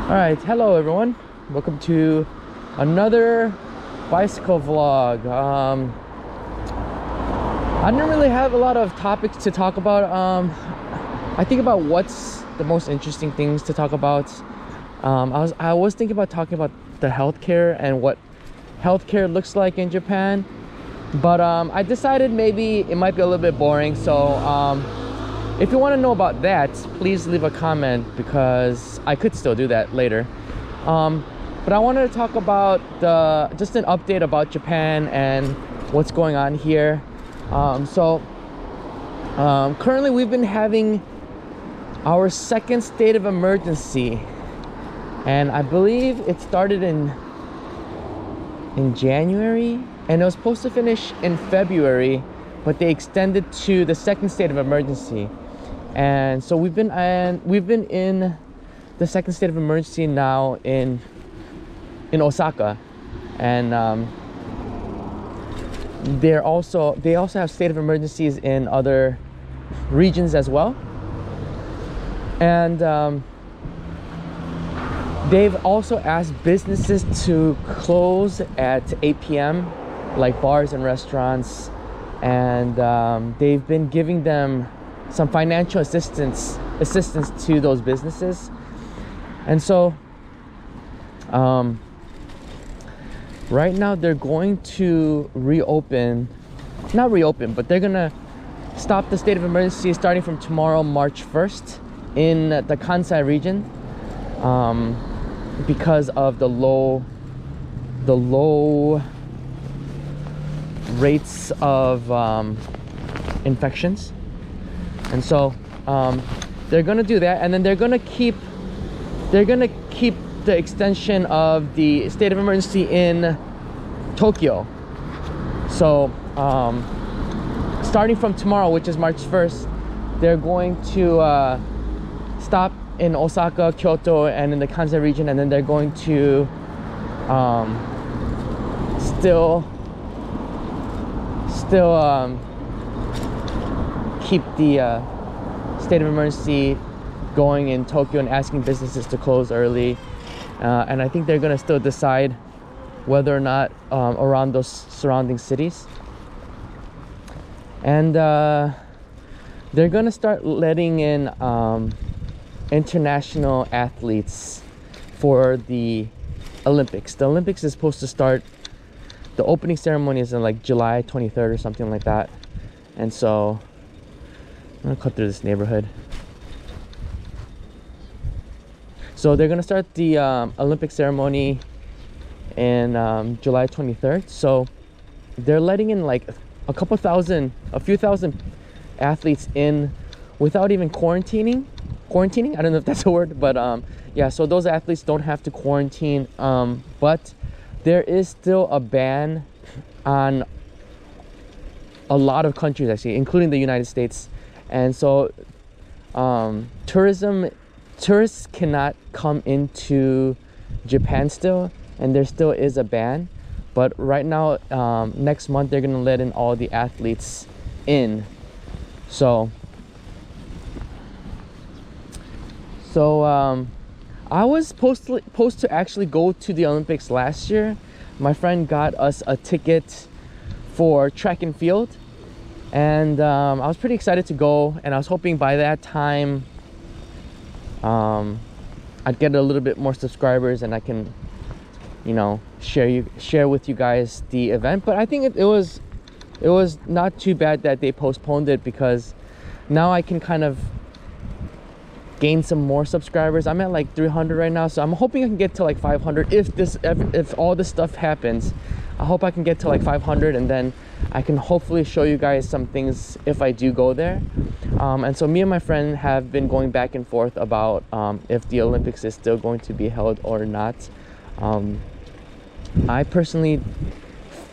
All right, hello everyone. Welcome to another bicycle vlog. I didn't really have a lot of topics to talk about. I think about what's the most interesting things to talk about. I was thinking about talking about the healthcare and what healthcare looks like in Japan, but I decided maybe it might be a little bit boring. So if you want to know about that, please leave a comment, because I could still do that later. But I wanted to talk about just an update about Japan and what's going on here. Currently we've been having our second state of emergency, and I believe it started in January, and it was supposed to finish in February, but they extended to the second state of emergency. And so we've been in the second state of emergency now in Osaka, and they also have state of emergencies in other regions as well. And they've also asked businesses to close at 8 p.m, like bars and restaurants, and they've been giving them some financial assistance to those businesses. And so right now they're going to not reopen, but they're gonna stop the state of emergency starting from tomorrow, March 1st, in the Kansai region, because of the low rates of infections. And so they're gonna do that, and then they're gonna keep the extension of the state of emergency in Tokyo. So starting from tomorrow, which is March 1st, they're going to stop in Osaka, Kyoto, and in the Kansai region, and then they're going to still keep the state of emergency going in Tokyo and asking businesses to close early. And I think they're gonna still decide whether or not around those surrounding cities. And they're gonna start letting in international athletes for the Olympics. The Olympics is supposed to start, the opening ceremony is in like July 23rd or something like that. And so I'm gonna cut through this neighborhood. So they're gonna start the Olympic ceremony in July 23rd. So they're letting in like a few thousand athletes in without even quarantining. I don't know if that's a word, but yeah, so those athletes don't have to quarantine, but there is still a ban on a lot of countries, actually, including the United States. And so tourists cannot come into Japan still, and there still is a ban. But right now, next month, they're gonna let in all the athletes in. So I was supposed to actually go to the Olympics last year. My friend got us a ticket for track and field, and I was pretty excited to go, and I was hoping by that time I'd get a little bit more subscribers and I can, you know, share with you guys the event. But I think it was not too bad that they postponed it, because now I can kind of gain some more subscribers. I'm at like 300 right now, so I'm hoping I can get to like 500 if all this stuff happens. I hope I can get to like 500, and then I can hopefully show you guys some things if I do go there. And so me and my friend have been going back and forth about if the Olympics is still going to be held or not. I personally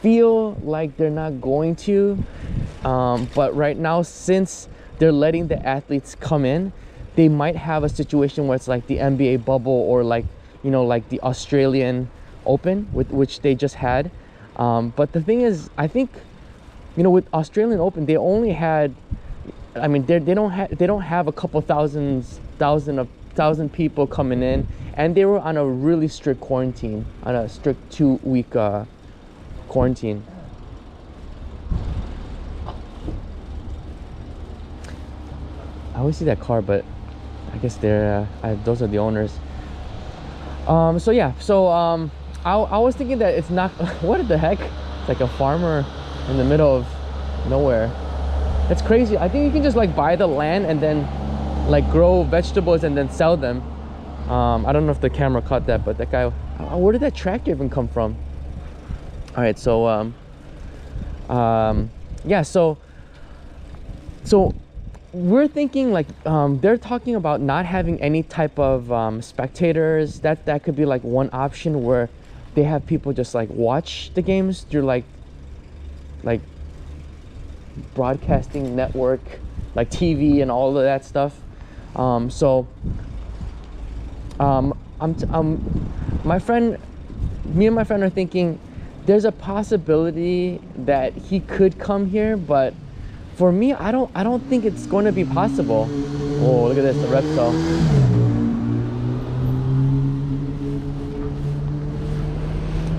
feel like they're not going to, but right now, since they're letting the athletes come in, they might have a situation where it's like the NBA bubble, or like, you know, like the Australian Open, which they just had. But the thing is, I think, you know, with Australian Open, they only had, I mean, they don't have a couple thousand people coming in, and they were on a really strict quarantine, on a strict 2-week quarantine. I always see that car, but I guess they're those are the owners. So yeah, so I was thinking that it's not what the heck, it's like a farmer in the middle of nowhere. That's crazy. I think you can just like buy the land and then like grow vegetables and then sell them. I don't know if the camera caught that, but that guy, where did that tractor even come from? All right, so yeah, so we're thinking like they're talking about not having any type of spectators. That could be like one option, where they have people just like watch the games through like broadcasting network, like TV and all of that stuff. Me and my friend are thinking there's a possibility that he could come here, but for me, I don't think it's going to be possible. Oh, look at this, the Repsol.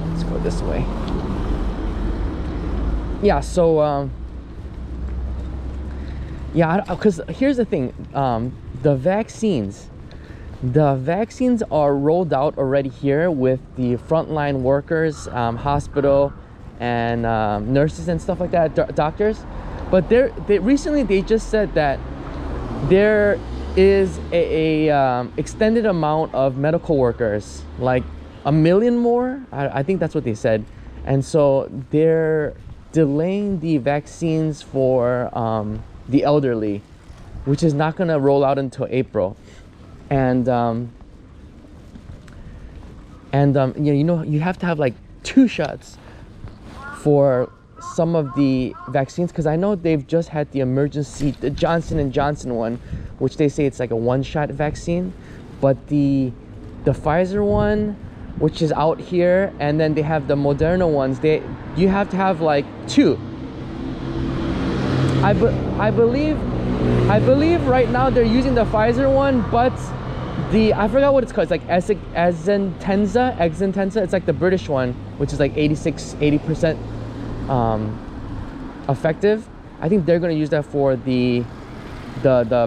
Let's go this way. Yeah, so yeah, because here's the thing, the vaccines are rolled out already here with the frontline workers, hospital and nurses and stuff like that, doctors. But they recently just said that there is a extended amount of medical workers, like 1 million more. I think that's what they said. And so they're delaying the vaccines for the elderly, which is not going to roll out until April. And you know, you have to have like 2 shots for some of the vaccines, because I know they've just had the emergency, the Johnson & Johnson one, which they say it's like a 1-shot vaccine, but the Pfizer one, which is out here, and then they have the Moderna ones, you have to have like 2. I believe right now they're using the Pfizer one, but I forgot what it's called. It's like Exentenza. It's like the British one, which is like 80% effective. I think they're going to use that for the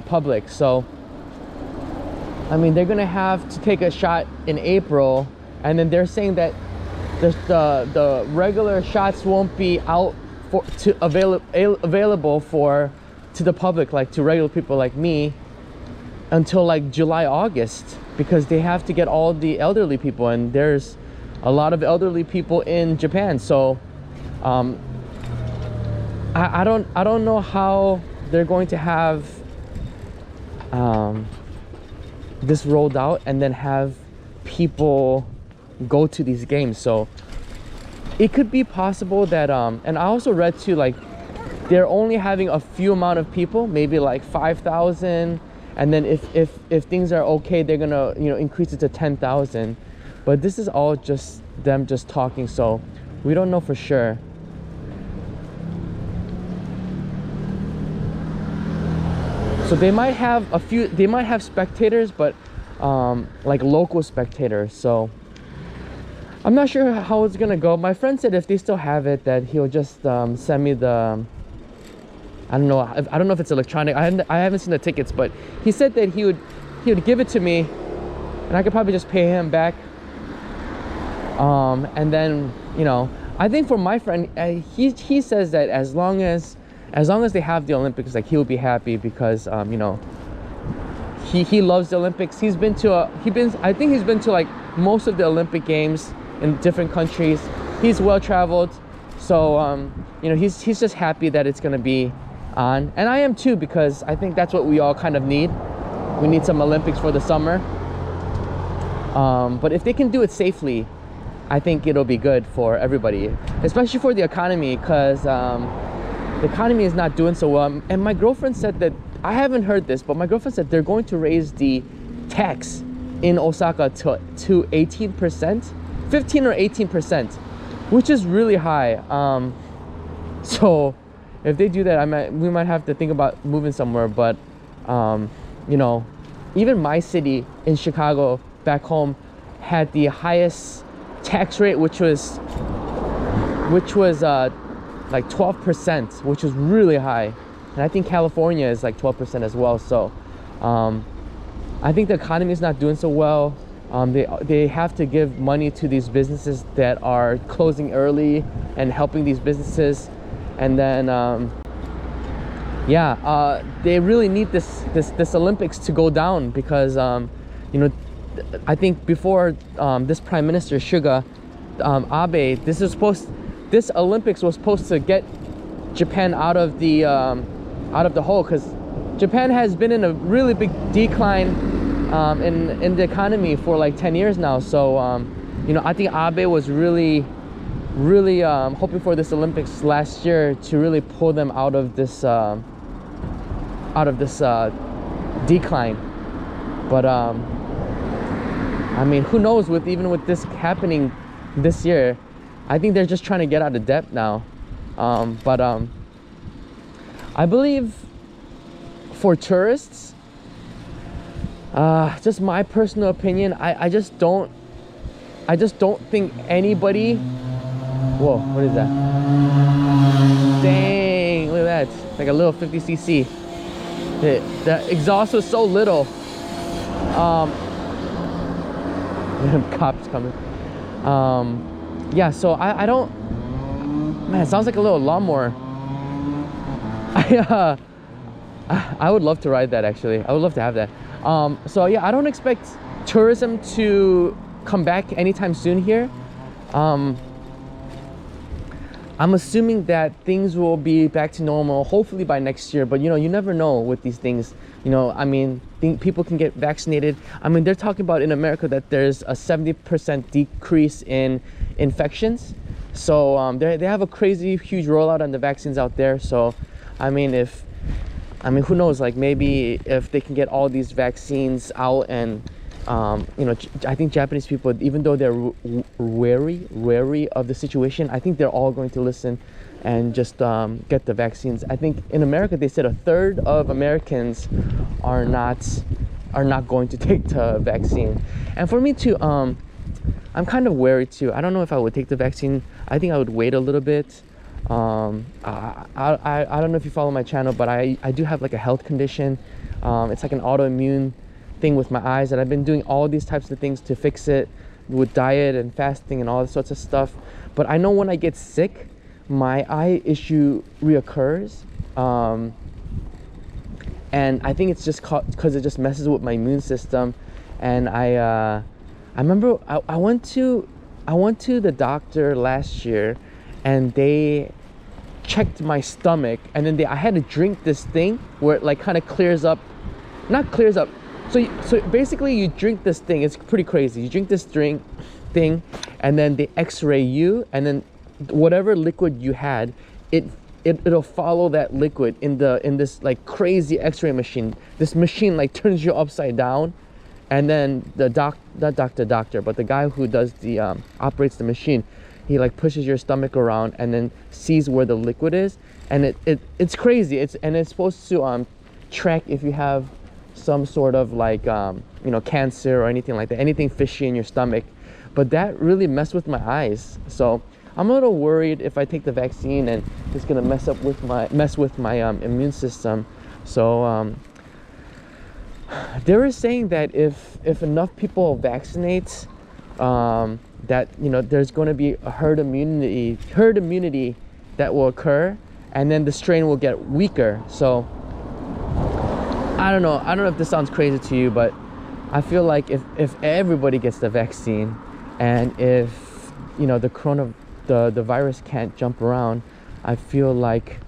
public. So I mean, they're going to have to take a shot in April, and then they're saying that the regular shots won't be out available to the public, like to regular people like me, until like July, August, because they have to get all the elderly people, and there's a lot of elderly people in Japan. So I don't know how they're going to have this rolled out and then have people go to these games. So it could be possible that and I also read too, like they're only having a few amount of people, maybe like 5,000, and then if things are okay, they're gonna, you know, increase it to 10,000. But this is all just them just talking, so we don't know for sure. So they might have spectators, but like local spectators. So I'm not sure how it's gonna go. My friend said if they still have it, that he'll just send me the, I don't know if it's electronic. I haven't seen the tickets, but he said that he would give it to me, and I could probably just pay him back. And then, you know, I think for my friend, he says that as long as they have the Olympics, like he'll be happy, because you know, he loves the Olympics. I think he's been to like most of the Olympic games in different countries. He's well traveled, so you know, he's just happy that it's gonna be on, and I am too, because I think that's what we all kind of need. We need some Olympics for the summer. But if they can do it safely, I think it'll be good for everybody, especially for the economy, because the economy is not doing so well. And my girlfriend said that, I haven't heard this, but my girlfriend said they're going to raise the tax in Osaka to 18%, 15 or 18%, which is really high. So if they do that, we might have to think about moving somewhere. But you know, even my city in Chicago, back home had the highest tax rate, which was like 12%, which is really high. And I think California is like 12% as well. So I think the economy is not doing so well. They have to give money to these businesses that are closing early and helping these businesses. And then they really need this Olympics to go down, because you know, I think before this Prime Minister Suga Abe, this Olympics was supposed to get Japan out of the hole, because Japan has been in a really big decline in the economy for like 10 years now. So you know, I think Abe was really hoping for this Olympics last year to really pull them out of this decline. But I mean, who knows, even with this happening this year, I think they're just trying to get out of debt now. But I believe for tourists, just my personal opinion, I just don't think anybody. Whoa, what is that? Dang, look at that. It's like a little 50cc. The exhaust was so little. Cops coming. Yeah, so I don't, man, it sounds like a little lawnmower. I would love to ride that, actually. I would love to have that. So yeah, I don't expect tourism to come back anytime soon here. I'm assuming that things will be back to normal hopefully by next year, but you know, you never know with these things. You know, I mean, people can get vaccinated. I mean, they're talking about in America that there's a 70% decrease in infections. So they have a crazy huge rollout on the vaccines out there. So I mean, who knows, like maybe if they can get all these vaccines out, and you know, I think Japanese people, even though they're wary of the situation, I think they're all going to listen and just get the vaccines. I think in America they said a third of Americans are not going to take the vaccine. And for me too, I'm kind of wary too. I don't know if I would take the vaccine. I think I would wait a little bit. I don't know if you follow my channel, but I do have like a health condition. It's like an autoimmune thing with my eyes, and I've been doing all these types of things to fix it with diet and fasting and all sorts of stuff. But I know when I get sick, my eye issue reoccurs, and I think it's just because it just messes with my immune system. And I remember I went to the doctor last year, and they checked my stomach, and then I had to drink this thing where it like kind of clears up, not clears up. So basically you drink this thing. It's pretty crazy. You drink this thing, and then they x-ray you, and then whatever liquid you had, it'll follow that liquid in this like crazy x-ray machine. This machine like turns you upside down, and then the doctor, but the guy who does the operates the machine, he like pushes your stomach around and then sees where the liquid is, and it's crazy. It's supposed to track if you have some sort of like you know, cancer or anything like that, anything fishy in your stomach. But that really messed with my eyes, so I'm a little worried if I take the vaccine and it's gonna mess with my immune system. So they were saying that if enough people vaccinate, that, you know, there's going to be a herd immunity that will occur, and then the strain will get weaker. So I don't know if this sounds crazy to you, but I feel like if everybody gets the vaccine, and if, you know, the virus can't jump around, I feel like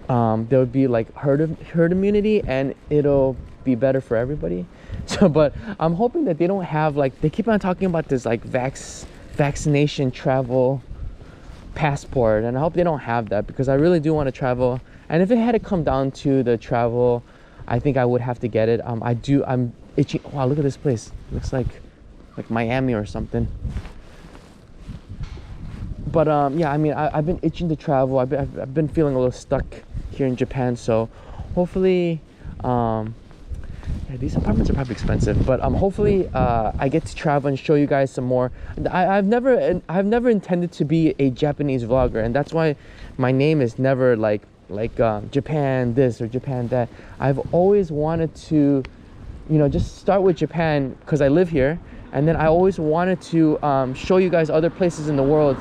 there would be like herd immunity, and it'll be better for everybody. So, but I'm hoping that they don't have, like, they keep on talking about this like vaccination travel passport, and I hope they don't have that, because I really do want to travel. And if it had to come down to the travel, I think I would have to get it. I'm itching. Wow, look at this place. It looks like Miami or something. But yeah, I mean, I've been itching to travel. I've been feeling a little stuck here in Japan. So hopefully Yeah, these apartments are probably expensive, but hopefully I get to travel and show you guys some more. I've never intended to be a Japanese vlogger, and that's why my name is never like Japan this or Japan that. I've always wanted to, you know, just start with Japan because I live here, and then I always wanted to show you guys other places in the world.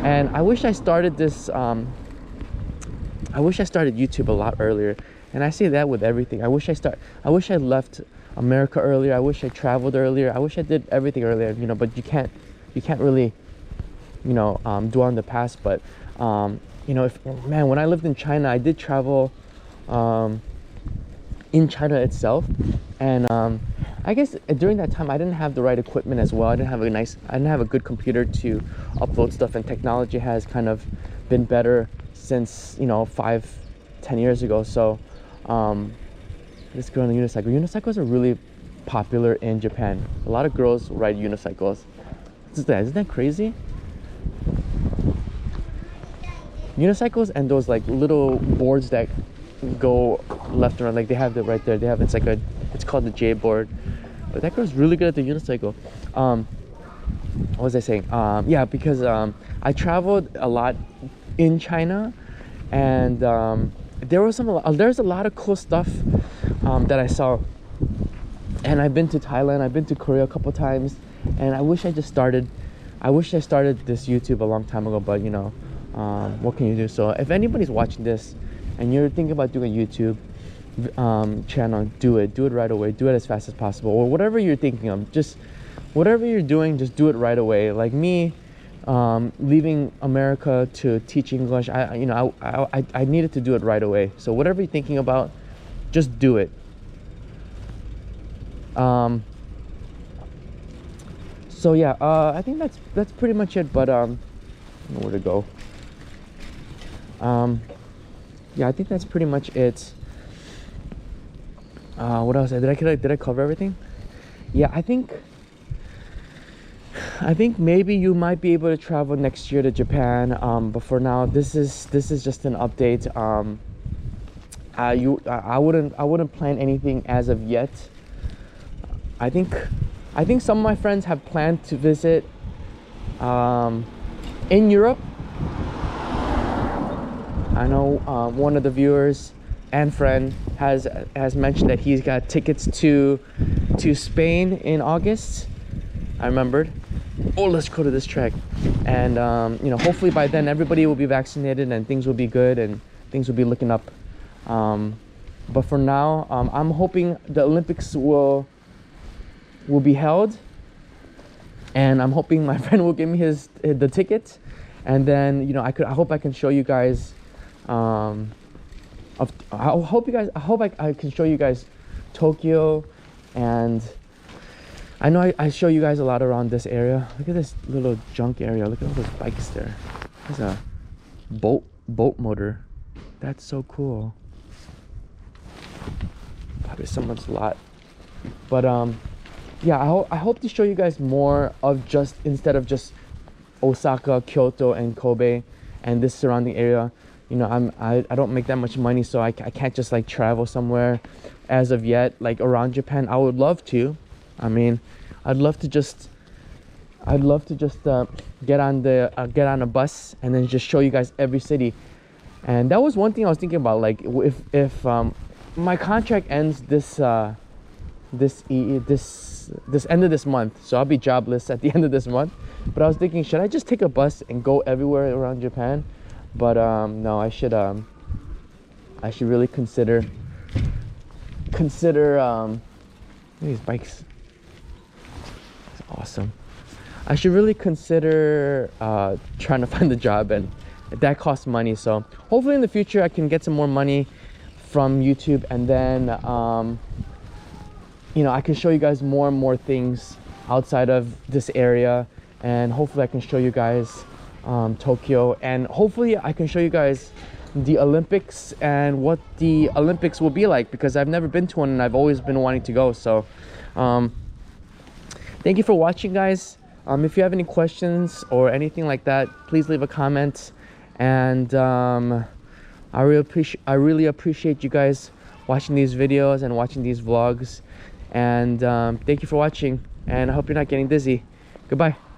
And I wish I started this I wish I started YouTube a lot earlier. And I say that with everything. I wish I left America earlier. I wish I traveled earlier. I wish I did everything earlier, you know, but you can't really, you know, dwell on the past. But you know, man, when I lived in China, I did travel in China itself, and I guess during that time I didn't have the right equipment as well. I didn't have a good computer to upload stuff, and technology has kind of been better since, you know, 5-10 years ago. So this girl on the unicycle. Unicycles are really popular in Japan. A lot of girls ride unicycles. Isn't that crazy? Unicycles and those like little boards that go left and right, like they have it right there. They have, it's called the J board. But that girl's really good at the unicycle. What was I saying? Yeah, because I traveled a lot in China, and there's a lot of cool stuff that I saw. And I've been to Thailand, I've been to Korea a couple times, and I wish I started this YouTube a long time ago, but you know, what can you do? So if anybody's watching this and you're thinking about doing a YouTube channel, do it right away. Do it as fast as possible, or whatever you're thinking of. Just whatever you're doing, just do it right away. Like me, leaving America to teach English, I needed to do it right away. So whatever you're thinking about, just do it. So yeah, I think that's pretty much it. But I don't know where to go. Yeah, I think that's pretty much it. What else? Did I cover everything? Yeah, I think maybe you might be able to travel next year to Japan. But for now, this is just an update. I wouldn't plan anything as of yet. I think some of my friends have planned to visit in Europe. I know one of the viewers and friend has mentioned that he's got tickets to Spain in August. I remembered. Oh, let's go to this track. And you know, hopefully by then everybody will be vaccinated and things will be good and things will be looking up. But for now, I'm hoping the Olympics will be held, and I'm hoping my friend will give me the ticket, and then, you know, I hope I can show you guys. I hope I can show you guys Tokyo, and I know I show you guys a lot around this area. Look at this little junk area. Look at all those bikes there. There's a boat motor. That's so cool. Probably someone's lot. But yeah, I hope to show you guys more of instead of just Osaka, Kyoto, and Kobe, and this surrounding area. You know, I don't make that much money, so I can't just like travel somewhere as of yet, like around Japan. I would love to. I mean, I'd love to just get on a bus and then just show you guys every city. And that was one thing I was thinking about. Like, if my contract ends this end of this month, so I'll be jobless at the end of this month. But I was thinking, should I just take a bus and go everywhere around Japan? But no, I should really consider these bikes. It's awesome. I should really consider trying to find a job, and that costs money. So hopefully in the future I can get some more money from YouTube, and then you know, I can show you guys more and more things outside of this area, and hopefully I can show you guys Tokyo, and hopefully I can show you guys the Olympics and what the Olympics will be like, because I've never been to one and I've always been wanting to go. So thank you for watching, guys. If you have any questions or anything like that, please leave a comment. And I really appreciate you guys watching these videos and watching these vlogs. And thank you for watching, and I hope you're not getting dizzy. Goodbye.